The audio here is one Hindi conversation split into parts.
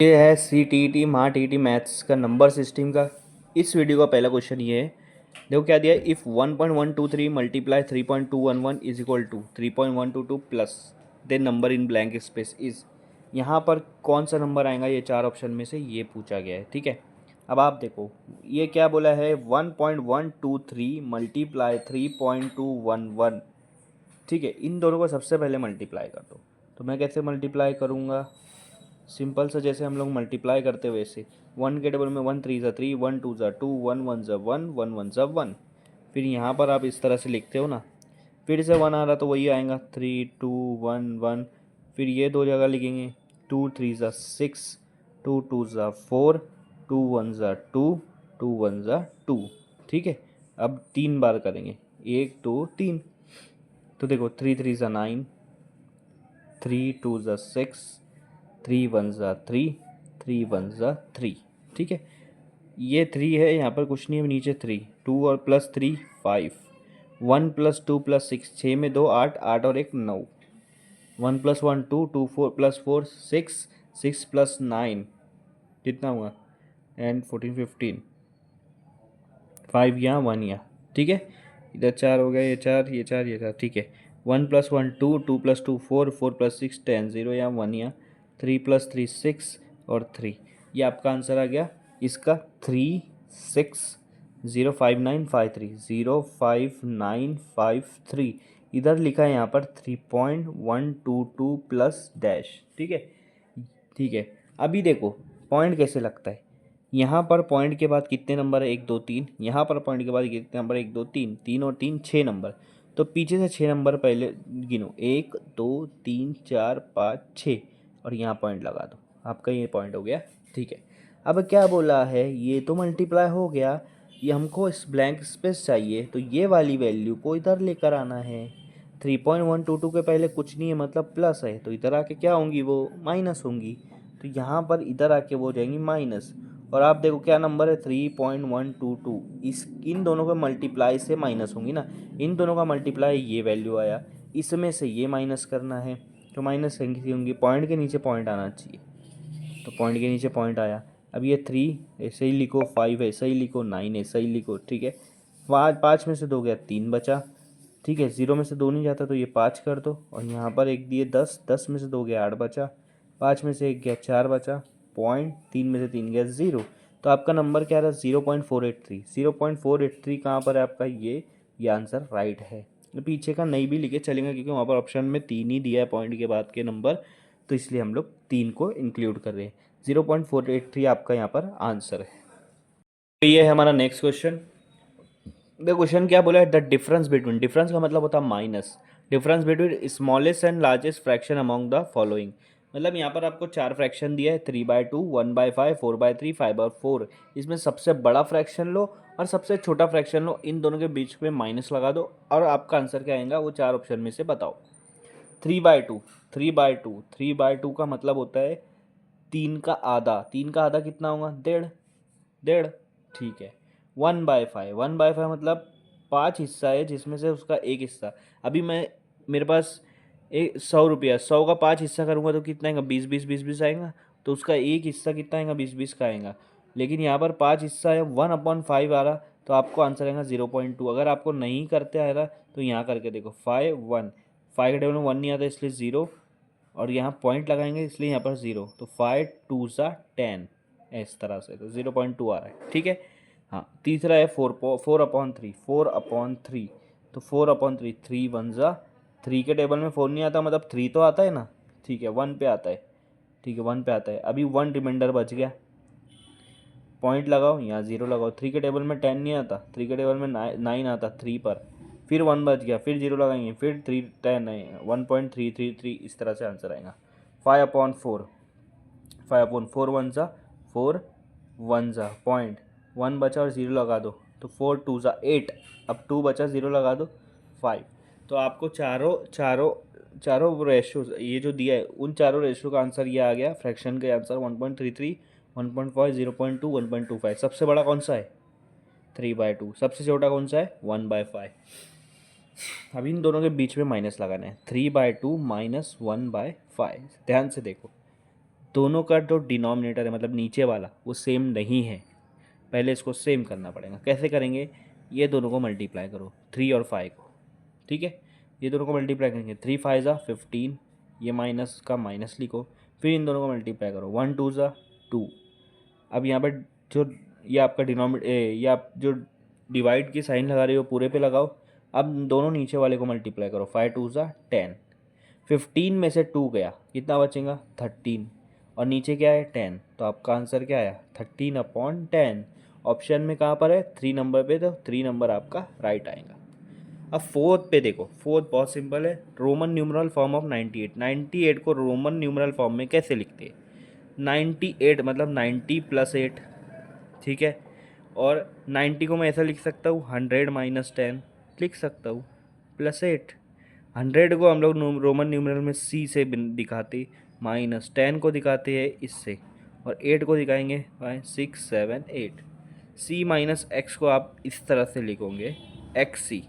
ये है सी टी टी महा टी टी मैथ्स का नंबर सिस्टम का। इस वीडियो का पहला क्वेश्चन ये है। देखो क्या दिया है, if 1.123 multiply 3.211 is equal to 3.122 plus then number in blank space is. यहाँ पर कौन सा नंबर आएगा, ये चार ऑप्शन में से ये पूछा गया है। ठीक है, अब आप देखो ये क्या बोला है, 1.123 मल्टीप्लाई 3.211। ठीक है, इन दोनों को सबसे पहले मल्टीप्लाई कर दो। तो मैं कैसे मल्टीप्लाई करूँगा, सिंपल सा जैसे हम लोग मल्टीप्लाई करते हैं वैसे। वन के टेबल में 1 3 ज़ा 3, 1 2 ज़ा 2, 1 1 ज़ा 1, 1 1 ज़ा 1। फिर यहाँ पर आप इस तरह से लिखते हो ना, फिर से 1 आ रहा तो वही आएगा 3 2 1 1। फिर ये दो जगह लिखेंगे 2 3 ज़ा 6, 2 2 ज़ा 4, 2 1 ज़ा 2, 2 1 ज़ा 2। ठीक है, अब 3 बार करेंगे, 1 2 3। तो देखो 3 3 ज़ा 9, 3 2 ज़ा 6, 3 1 ज़ा 3, 3 1 ज़ा 3। ठीक है, ये 3 है, यहाँ पर कुछ नहीं है, नीचे 3, 2 और प्लस 3 5, 1 + 2 + 6, 6 में 2 8, 8 और 1 9, 1 + 1 2, 2 4 + 4 6, 6 + 9 कितना हुआ, एंड 14 15, 5 यहाँ 1 यहाँ। ठीक है, इधर 4 हो गया, ये 4 ये 4 ये 4। ठीक है, 1 + 1 2, 2 + 2 4, 4 + 6 10, 0 यहाँ 1 यहाँ, 3 + 3 6 और 3। ये आपका आंसर आ गया इसका 360595 05953। इधर लिखा है यहाँ पर 3.122 प्लस डैश। ठीक है, ठीक है। अभी देखो पॉइंट कैसे लगता है, यहाँ पर पॉइंट के बाद कितने नंबर है, 1 2 3। यहाँ पर पॉइंट के बाद कितने नंबर, 1 2 3, 3 और 3 6 नंबर। तो पीछे से 6 नंबर पहले गिनो, 1 2 3 4 5 6, और यहाँ पॉइंट लगा दो, आपका ये पॉइंट हो गया। ठीक है, अब क्या बोला है, ये तो मल्टीप्लाई हो गया, ये हमको इस ब्लैंक स्पेस चाहिए, तो ये वाली वैल्यू को इधर लेकर आना है। 3.122 के पहले कुछ नहीं है, मतलब प्लस है, तो इधर आके क्या होंगी, वो माइनस होंगी। तो यहाँ पर इधर आके वो हो जाएंगी माइनस। और आप देखो क्या नंबर है, 3.122। इस इन दोनों के मल्टीप्लाई से माइनस होंगी ना, इन दोनों का मल्टीप्लाई ये वैल्यू आया, इसमें से ये माइनस करना है, तो माइनस होंगी, पॉइंट के नीचे पॉइंट आना चाहिए, तो पॉइंट के नीचे पॉइंट आया। अब ये 3 ऐसे ही लिखो, 5 ऐसे ही लिखो, 9 ऐसे ही लिखो। ठीक है, 5 में से 2 गया, 3 बचा। ठीक है, 0 में से 2 नहीं जाता तो ये 5 कर दो, और यहाँ पर एक दिए 10, 10 में से 2 गया 8 बचा, 5 में से 1 गया 4 बचा, पॉइंट 3 में से 3 गया 0। तो आपका नंबर क्या रहा, 0.483। 0.483 कहाँ पर है आपका, ये आंसर राइट है। पीछे का नहीं भी लिखे चलेंगे, क्योंकि वहाँ पर ऑप्शन में 3 ही दिया है पॉइंट के बाद के नंबर, तो इसलिए हम लोग 3 को इंक्लूड कर रहे हैं। 0.483 आपका यहाँ पर आंसर है। तो ये है हमारा नेक्स्ट क्वेश्चन। द क्वेश्चन क्या बोला है, द डिफरेंस बिटवीन, डिफरेंस का मतलब होता है minus, difference between smallest and largest fraction among the following. मतलब यहाँ पर आपको 4 फ्रैक्शन दिया है, 3/2, 1/5, 4/3, 5/4। इसमें सबसे बड़ा फ्रैक्शन लो और सबसे छोटा फ्रैक्शन लो, इन दोनों के बीच में माइनस लगा दो, और आपका आंसर क्या आएगा वो 4 ऑप्शन में से बताओ। 3/2, 3/2, 3/2 का मतलब होता है 3 का आधा, 3 का आधा कितना होगा, 1.5, 1.5। ठीक है, 1/5, 1/5 मतलब 5 हिस्सा है, जिसमें से उसका एक हिस्सा। अभी मेरे पास 100 रुपया, 100 का 5 हिस्सा करूँगा तो कितना आएगा, 20 20 20 20 आएगा, तो उसका एक हिस्सा कितना आएगा, 20 20 का आएगा। लेकिन यहाँ पर 5 हिस्सा है, 1/5 आ रहा, तो आपको आंसर आएगा 0.2। अगर आपको नहीं करते आ रहा तो यहाँ करके देखो, 5 1, 5 के टेबल में 1 नहीं आता इसलिए 0, और यहाँ पॉइंट लगाएंगे इसलिए यहाँ पर 0, तो 5 2 सा 10, इस तरह से, तो 0.2 आ रहा है। ठीक है, हाँ। तीसरा है 4/3, 4/3, तो 4/3, 3 1 ज़ा 3 के टेबल में 4 नहीं आता, मतलब 3 तो आता है ना। ठीक है, 1 पे आता है। ठीक है, 1 पे आता है। अभी 1 रिमाइंडर बच गया, पॉइंट लगाओ, यहाँ 0 लगाओ। 3 के टेबल में 10 नहीं आता, 3 के टेबल में 9 आता 3 पर, फिर 1 बच गया, फिर 0 लगाएंगे, फिर 3 10 है, 1.333, इस तरह से आंसर आएगा। 5/4, 5/4 1 ज़ा 4, 1 ज़ा पॉइंट, 1 बचा और 0 लगा दो, तो 4 2 ज़ा 8, अब 2 बचा, 0 लगा दो, 5। तो आपको चारों चारों चारों रेशो ये जो दिया है, उन चारों रेशो का आंसर ये आ गया, फ्रैक्शन का आंसर 1.33, 1.5, 0.2, 1.25। सबसे बड़ा कौन सा है, 3/2। सबसे छोटा कौन सा है, 1/5। अब इन दोनों के बीच में माइनस लगाना है, 3/2 - 1/5। ध्यान से देखो, दोनों का जो डिनोमिनेटर है मतलब नीचे वाला वो सेम नहीं है, पहले इसको सेम करना पड़ेगा। कैसे करेंगे, ये दोनों को मल्टीप्लाई करो 3 और 5 को, ठीक है। ये दोनों को मल्टीप्लाई करेंगे 3 5 ज़ा 15, ये माइनस का माइनस लिखो, फिर इन दोनों को मल्टीप्लाई करो 1 2 ज़ा 2। अब यहाँ पर जो ये आपका ये आप जो डिवाइड की साइन लगा रहे हो पूरे पे लगाओ। अब दोनों नीचे वाले को मल्टीप्लाई करो 5 2 ज़ा 10, 15 में से 2 गया, कितना बचेगा 13, और नीचे क्या है 10, तो आपका आंसर क्या आया 13/10। ऑप्शन में कहाँ पर है 3 नंबर पे, तो 3 नंबर आपका राइट आएगा। अब फोर्थ पे देखो, फोर्थ बहुत सिंपल है, रोमन न्यूमरल फॉर्म ऑफ 98। 98 को रोमन न्यूमरल फॉर्म में कैसे लिखते हैं, 98 मतलब 90 + 8, ठीक है। और 90 को मैं ऐसा लिख सकता हूँ 100 - 10 लिख सकता हूँ, +8। 100 को हम लोग रोमन न्यूमरल में C से दिखाते, -10 को दिखाते हैं इससे, और 8 को दिखाएंगे 6 7 8। C - x को आप इस तरह से लिखोगे XC,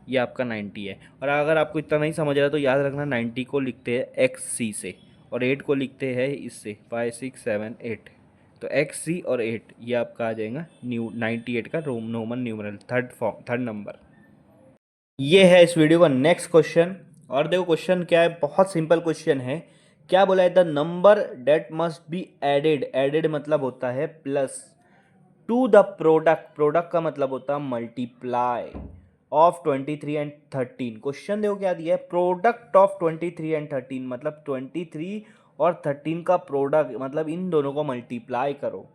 ये आपका 90 है। और अगर आपको इतना नहीं समझ रहा तो याद रखना 90 को लिखते हैं XC से, और 8 को लिखते हैं इससे 5 6 7 8। तो XC और 8 ये आपका आ जाएगा 98 का रोमन न्यूमरल थर्ड नंबर। ये है इस वीडियो का नेक्स्ट क्वेश्चन। और देखो क्वेश्चन क्या है, बहुत सिंपल क्वेश्चन है। क्या बोला है, the number that must be added, added मतलब होता है plus, to the product, product का मतलब होता है मल्टीप्लाई, ऑफ 23 एंड 13। क्वेश्चन देखो क्या दिया है, प्रोडक्ट ऑफ 23 एंड 13 मतलब 23 और 13 का प्रोडक्ट, मतलब इन दोनों को मल्टीप्लाई करो,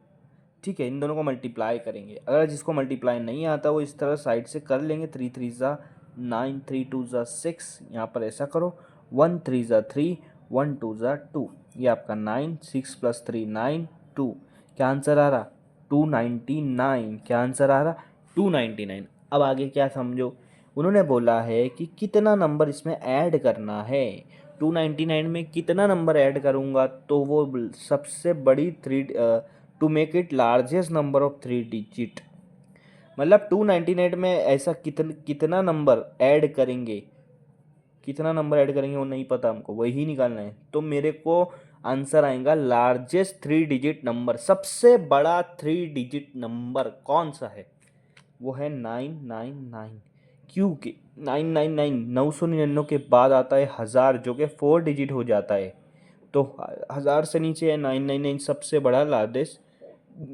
ठीक है। इन दोनों को मल्टीप्लाई करेंगे, अगर जिसको मल्टीप्लाई नहीं आता वो इस तरह साइड से कर लेंगे, 3 3 ज़ा 9, 3 2 ज़ा 6, यहाँ पर ऐसा करो, 1 3 ज़ा 3, 1 2 ज़ा 2, ये आपका 9, 6 + 3 9 2, क्या आंसर आ रहा 299, क्या आंसर आ रहा 299। अब आगे क्या समझो, उन्होंने बोला है कि कितना नंबर इसमें ऐड करना है, 299 में कितना नंबर ऐड करूँगा, तो वो सबसे बड़ी to make it largest number of 3 digit, मतलब 299 में ऐसा कितना नंबर ऐड करेंगे, कितना नंबर ऐड करेंगे वो नहीं पता हमको, वही निकालना है। तो मेरे को आंसर आएगा लार्जेस्ट 3 डिजिट नंबर, सबसे बड़ा 3 डिजिट नंबर कौन सा है, वो है 999। क्योंकि 999 के बाद आता है 1000 जो कि 4 डिजिट हो जाता है, तो 1000 से नीचे है 999, सबसे बड़ा लार्जेस्ट,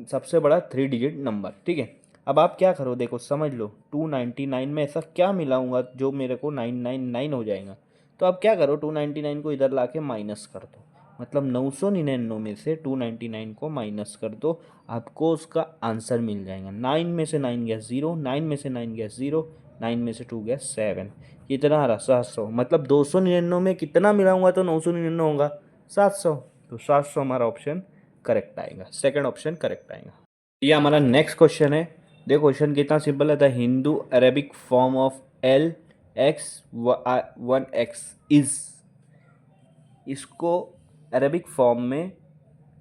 सबसे बड़ा 3 डिजिट नंबर, ठीक है। अब आप क्या करो, देखो समझ लो 299 में ऐसा क्या मिलाऊंगा जो मेरे को 999 हो जाएगा। तो आप क्या करो, 299 को इधर ला के माइनस कर दो, मतलब 999 में से 299 को माइनस कर दो, आपको उसका आंसर मिल जाएगा। 9 में से 9 गया 0, 9 में से 9 गया 0, 9 में से 2 गया 7, कितना आ रहा 700, मतलब 299 में कितना मिलाऊंगा तो 999 होगा 700, तो 700 हमारा ऑप्शन करेक्ट आएगा, सेकंड ऑप्शन करेक्ट आएगा। ये हमारा नेक्स्ट क्वेश्चन है। देखो क्वेश्चन कितना सिंपल है, the Hindu Arabic form of LX1X is, इसको अरेबिक फॉर्म में,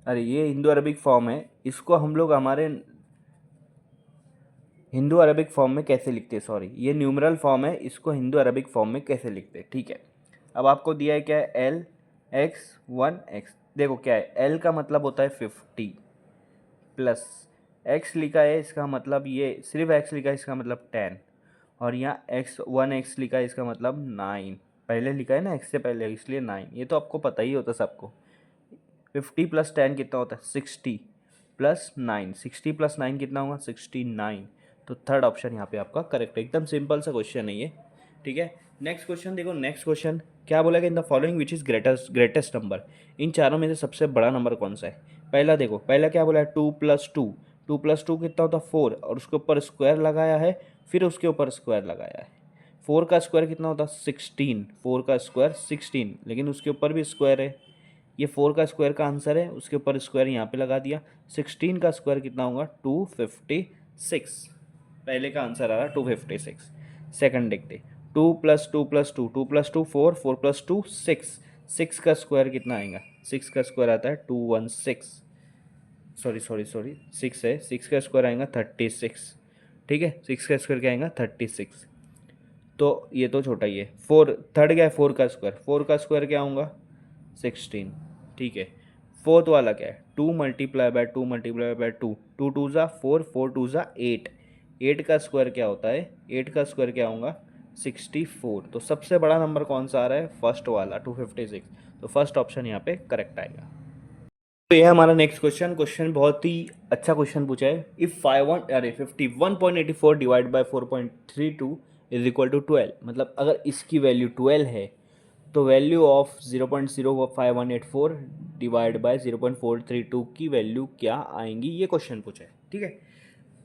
अरे ये हिंदू अरेबिक फॉर्म है, इसको हम लोग हमारे हिंदू अरेबिक फॉर्म में कैसे लिखते हैं, सॉरी ये न्यूमरल फॉर्म है, इसको हिंदू अरेबिक फॉर्म में कैसे लिखते हैं, ठीक है। अब आपको दिया है क्या है LX1X, देखो क्या है, L का मतलब होता है 50 प्लस x लिखा है, इसका मतलब ये सिर्फ x लिखा है, इसका मतलब 10, और यहाँ x1x लिखा है, इसका मतलब 9, पहले लिखा है ना x से पहले, इसलिए 9, ये तो आपको पता ही होता सबको। 50 + 10 कितना होता है 60 + 9, 60 + 9 कितना होगा 69, तो थर्ड ऑप्शन यहाँ पे आपका करेक्ट है। एकदम सिंपल सा क्वेश्चन है ये, ठीक है। नेक्स्ट क्वेश्चन देखो, नेक्स्ट क्वेश्चन क्या बोला कि in the following which is greatest number, इन चारों में से सबसे बड़ा नंबर कौन सा है। पहला देखो, पहला क्या बोला है 2 + 2, 2 + 2 कितना होता है 4, और उसके ऊपर स्क्वायर लगाया है, फिर उसके ऊपर स्क्वायर लगाया है, 4 का स्क्वायर कितना होता है 16, 4 का स्क्वायर 16, लेकिन उसके ऊपर भी स्क्वायर है, ये 4 का स्क्वायर का आंसर है, उसके ऊपर स्क्वायर यहाँ पे लगा दिया। 16 का स्क्वायर कितना होगा 256, पहले का आंसर आ रहा 256। सेकंड देखते, 2 + 2 + 2, 2 + 2 4, 4 + 2 6, 6 का स्क्वायर कितना आएगा, 6 का स्क्वायर आता है 216, सॉरी 6 है, 6 का स्क्वायर आएगा 36, ठीक है। 6 का स्क्वायर क्या आएगा 36, तो ये तो छोटा ही है। 4 थर्ड क्या है 4 का स्क्वायर, 4 का स्क्वायर क्या होगा 16, ठीक है। फोर्थ वाला क्या है, 2 multiply by 2 multiply by 2, 2 two ज़ा 4, 4 टू ज़ा 8, 8 का स्क्वायर क्या होता है, 8 का स्क्वायर क्या होगा 64। तो सबसे बड़ा नंबर कौन सा आ रहा है, फर्स्ट वाला 256। तो फर्स्ट ऑप्शन यहाँ पे करेक्ट आएगा। तो ये हमारा नेक्स्ट क्वेश्चन, क्वेश्चन बहुत ही अच्छा क्वेश्चन पूछा है। If 51.84 divide by 4.32 is equal to 12, मतलब अगर इसकी वैल्यू 12 है तो वैल्यू ऑफ 0.05184 डिवाइड बाय 0.432 की वैल्यू क्या आएंगी, ये क्वेश्चन पूछा है। ठीक है,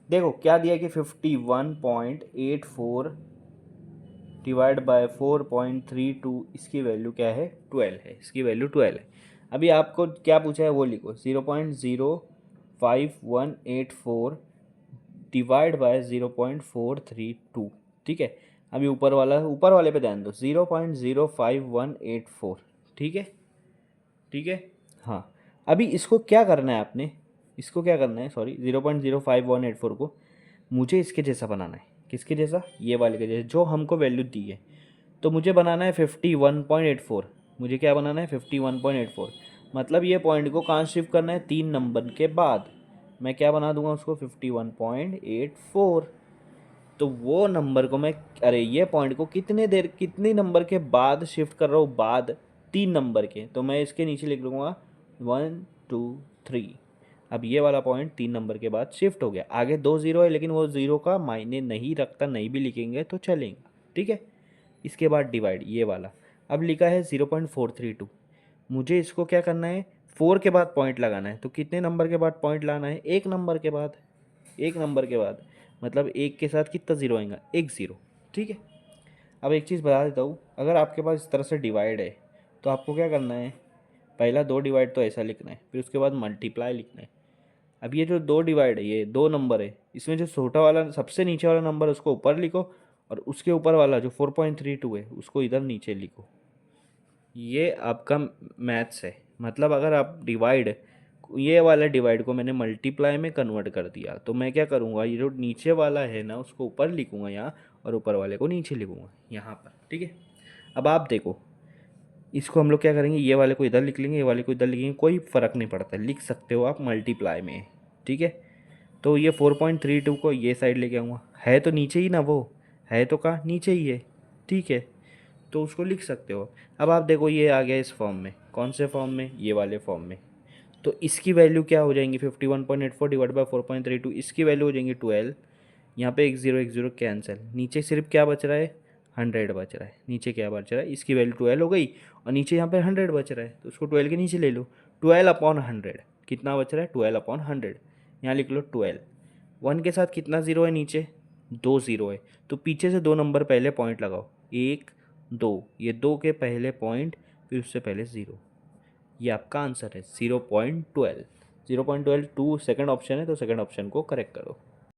देखो क्या दिया कि 51.84 डिवाइड बाय 4.32, इसकी वैल्यू क्या है 12 है, इसकी वैल्यू 12 है। अभी आपको क्या पूछा है वो लिखो, 0.05184 डिवाइड बाय 0.432। ठीक है, अभी ऊपर वाले पे ध्यान दो, 0.05184। ठीक है, ठीक है, हाँ। अभी इसको क्या करना है आपने, इसको क्या करना है, सॉरी 0.05184 को मुझे इसके जैसा बनाना है। किसके जैसा, ये वाले के जैसा जो हमको वैल्यू दी है। तो मुझे बनाना है 51.84, मुझे क्या बनाना है 51.84, मतलब ये पॉइंट को कहाँ शिफ्ट करना है, 3 नंबर के बाद। मैं क्या बना दूंगा उसको 51.84। तो वो नंबर को मैं, अरे ये पॉइंट को कितने नंबर के बाद शिफ्ट कर रहा हूँ, बाद 3 नंबर के, तो मैं इसके नीचे लिख लूँगा 1 2 3। अब ये वाला पॉइंट 3 नंबर के बाद शिफ्ट हो गया, आगे 2 ज़ीरो है लेकिन वो ज़ीरो का मायने नहीं रखता, नहीं भी लिखेंगे तो चलेगा। ठीक है, इसके बाद डिवाइड, ये वाला अब लिखा है 0.432। मुझे इसको क्या करना है, 4 के बाद पॉइंट लगाना है। तो कितने नंबर के बाद पॉइंट लगाना है, 1 नंबर के बाद, 1 नंबर के बाद, मतलब 1 के साथ कितना ज़ीरो आएगा, 1 ज़ीरो। ठीक है, अब एक चीज़ बता देता हूँ, अगर आपके पास इस तरह से डिवाइड है तो आपको क्या करना है, पहला 2 डिवाइड तो ऐसा लिखना है, फिर उसके बाद मल्टीप्लाई लिखना है। अब ये जो 2 डिवाइड है, ये 2 नंबर है, इसमें जो छोटा वाला सबसे नीचे वाला नंबर है उसको ऊपर लिखो, और उसके ऊपर वाला जो 4.32 है उसको इधर नीचे लिखो। ये आपका मैथ्स है। मतलब अगर आप डिवाइड, ये वाला डिवाइड को मैंने मल्टीप्लाई में कन्वर्ट कर दिया, तो मैं क्या करूँगा, ये जो नीचे वाला है ना उसको ऊपर लिखूँगा यहाँ, और ऊपर वाले को नीचे लिखूँगा यहाँ पर। ठीक है, अब आप देखो इसको हम लोग क्या करेंगे, ये वाले को इधर लिख लेंगे, ये वाले को इधर लिखेंगे, कोई फ़र्क नहीं पड़ता, लिख सकते हो आप मल्टीप्लाई में। ठीक है, तो ये 4.32 को ये साइड लेके आऊँगा, है तो नीचे ही ना, वो है तो कहाँ नीचे ही है। ठीक है, तो उसको लिख सकते हो। अब आप देखो ये आ गया इस फॉर्म में, कौन से फॉर्म में, ये वाले फॉर्म में। तो इसकी वैल्यू क्या हो जाएंगी, 51.84 डिवाइड बाय 4.32, इसकी वैल्यू हो जाएंगी 12। यहाँ पे एक ज़ीरो कैंसिल, नीचे सिर्फ क्या बच रहा है, 100 बच रहा है। नीचे क्या बच रहा है, इसकी वैल्यू 12 हो गई, और नीचे यहाँ पे 100 बच रहा है, तो उसको 12 के नीचे ले लो। 12/100 कितना बच रहा है, 12/100, यहाँ लिख लो 12। 1 के साथ कितना ज़ीरो है नीचे, 2 ज़ीरो है, तो पीछे से 2 नंबर पहले पॉइंट लगाओ, 1 2, ये 2 के पहले पॉइंट, फिर उससे पहले ज़ीरो। ये आपका आंसर है 0.12। 0.12 सेकंड ऑप्शन है, तो सेकंड ऑप्शन को करेक्ट करो।